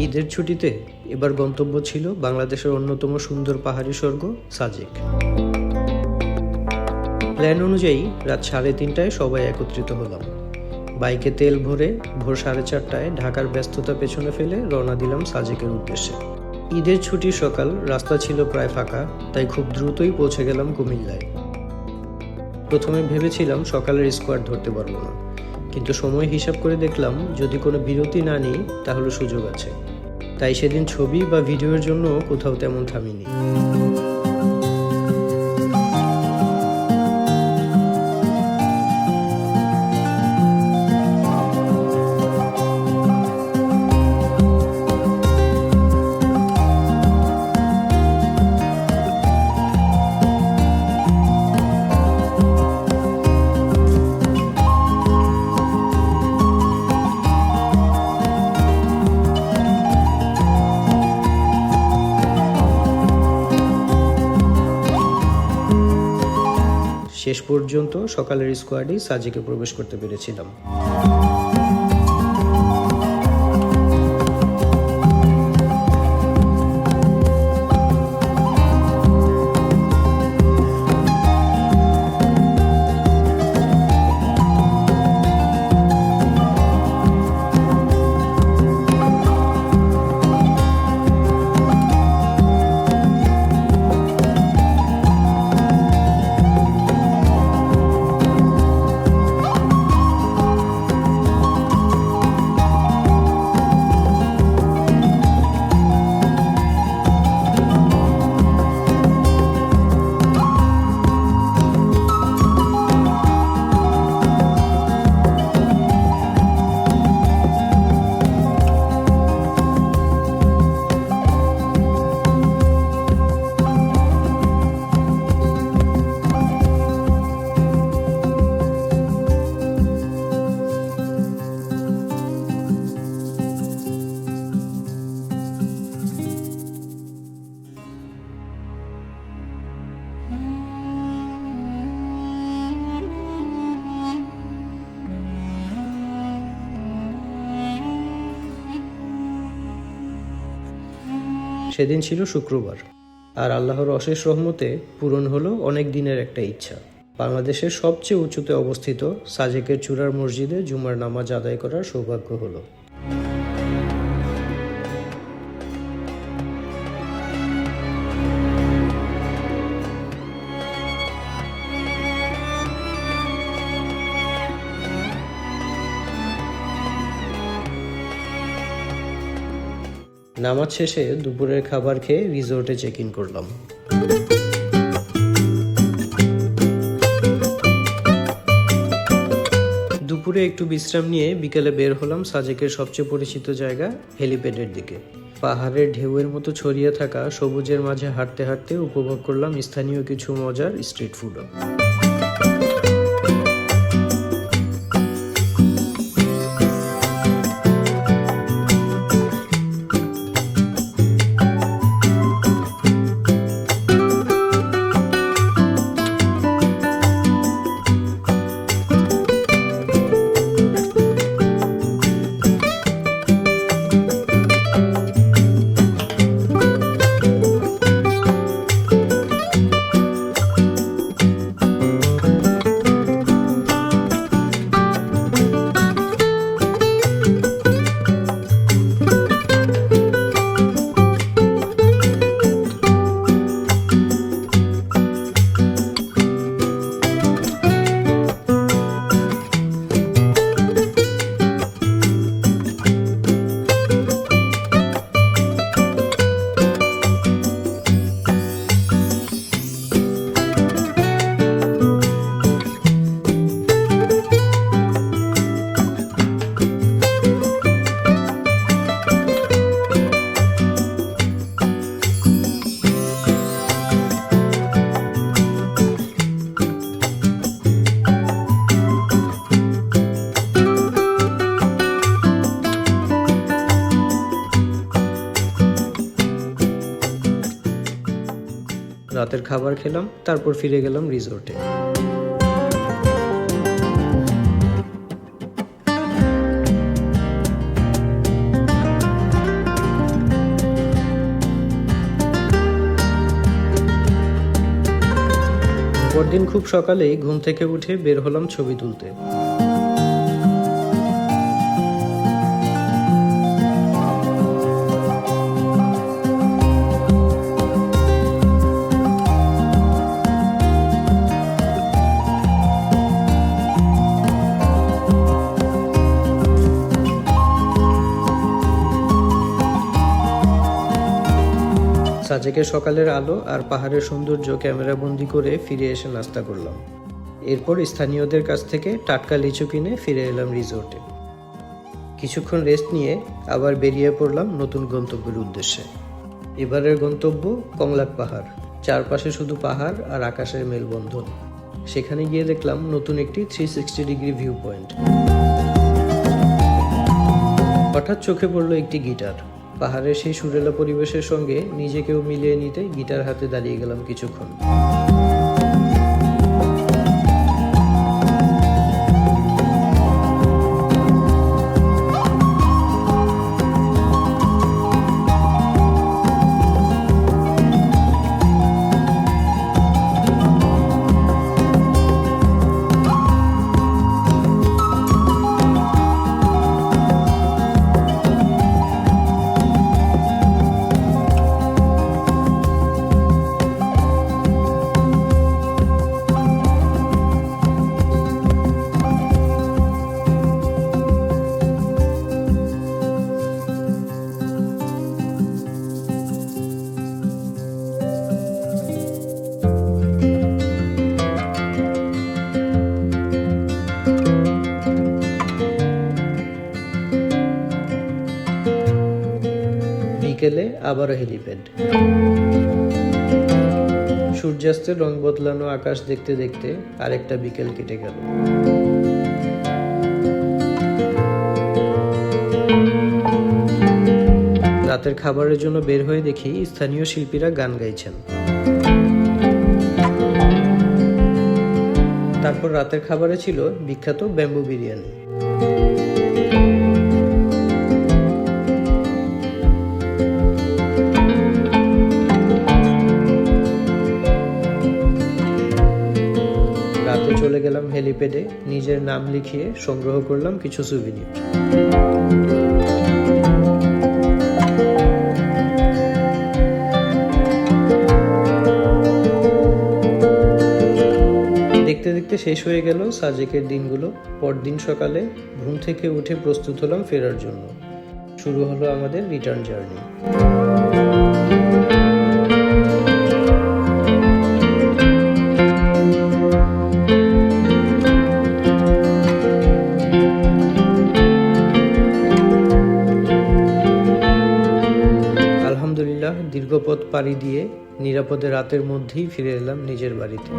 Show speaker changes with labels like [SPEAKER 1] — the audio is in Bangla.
[SPEAKER 1] ঈদের ছুটিতে এবার গন্তব্য ছিল বাংলাদেশের অন্যতম সুন্দর পাহাড়ি স্বর্গ সাজেক। প্ল্যান অনুযায়ী রাত 3:30টায় সবাই একত্রিত হলাম। বাইকে তেল ভরে ভোর 4:30টায় ঢাকার ব্যস্ততা পেছনে ফেলে রওনা দিলাম সাজেকের উদ্দেশ্যে। ঈদের ছুটির সকাল, রাস্তা ছিল প্রায় ফাঁকা, তাই খুব দ্রুতই পৌঁছে গেলাম কুমিল্লায়। প্রথমে ভেবেছিলাম সকালের স্কোয়াড ধরতে পারবো না, কিন্তু সময় হিসাব করে দেখলাম যদি কোনো বিরতি না নিই তাহলে সুযোগ আছে। তাই সেদিন ছবি বা ভিডিওর জন্য কোথাও তেমন থামিনি। শেষ পর্যন্ত সকালের স্কোয়াডই সাজেকে প্রবেশ করতে পেরেছিলাম। সেদিন ছিল শুক্রবার, আর আল্লাহর অশেষ রহমতে পূরণ হলো অনেক দিনের একটা ইচ্ছা। বাংলাদেশের সবচেয়ে উঁচুতে অবস্থিত সাজেকের চূড়ার মসজিদে জুমার নামাজ আদায় করার সৌভাগ্য হলো। নামাজ শেষে দুপুরের খাবার খেয়ে রিসোর্টে চেক ইন করলাম। দুপুরে একটু বিশ্রাম নিয়ে বিকেলে বের হলাম সাজেকের সবচেয়ে পরিচিত জায়গা হেলিপ্যাডের দিকে। পাহাড়ের ঢেউয়ের মতো ছড়িয়ে থাকা সবুজের মাঝে হাঁটতে হাঁটতে উপভোগ করলাম স্থানীয় কিছু মজার স্ট্রিট ফুডও। রাতের খাবার খেলাম, তারপর ফিরে গেলাম রিসোর্টে। পরদিন খুব সকালেই ঘুম থেকে উঠে বের হলাম ছবি তুলতে। সাজেকের সকালের আলো আর পাহাড়ের সৌন্দর্য ক্যামেরা বন্দি করে ফিরে এসে নাস্তা করলাম। এরপর স্থানীয়দের কাছ থেকে টাটকা লিচু কিনে ফিরে এলাম রিসোর্টে। কিছুক্ষণ রেস্ট নিয়ে আবার বেরিয়ে পড়লাম নতুন গন্তব্যের উদ্দেশ্যে। এবারের গন্তব্য কংলাক পাহাড়। চারপাশে শুধু পাহাড় আর আকাশের মেলবন্ধন। সেখানে গিয়ে দেখলাম নতুন একটি 360 ডিগ্রি ভিউ পয়েন্ট। হঠাৎ চোখে পড়লো একটি গিটার। পাহাড়ের সেই সুরেলা পরিবেশের সঙ্গে নিজেকেও মিলিয়ে নিতে গিটার হাতে দাঁড়িয়ে গেলাম কিছুক্ষণ। বিকেলে আবারও হেলিপ্যাড। সূর্যাস্তের রং বদলানো আকাশ দেখতে দেখতে আরেকটা বিকেল কেটে গেল। রাতের খাবারের জন্য বের হয়ে দেখি স্থানীয় শিল্পীরা গান গাইছেন। তারপর রাতের খাবারে ছিল বিখ্যাত ব্যাম্বু বিরিয়ানি। রাতে চলে গেলাম হেলিপ্যাডে, নিজের নাম লিখিয়ে সংগ্রহ করলাম কিছু সুভিনির। দেখতে দেখতে শেষ হয়ে গেল সাজেকের দিনগুলো। পরদিন সকালে ঘুম থেকে উঠে প্রস্তুত হলাম ফেরার জন্য। শুরু হলো আমাদের রিটার্ন জার্নি। আলহামদুলিল্লাহ, দীর্ঘ পথ পাড়ি দিয়ে নিরাপদে রাতের মধ্যেই ফিরে এলাম নিজের বাড়িতে।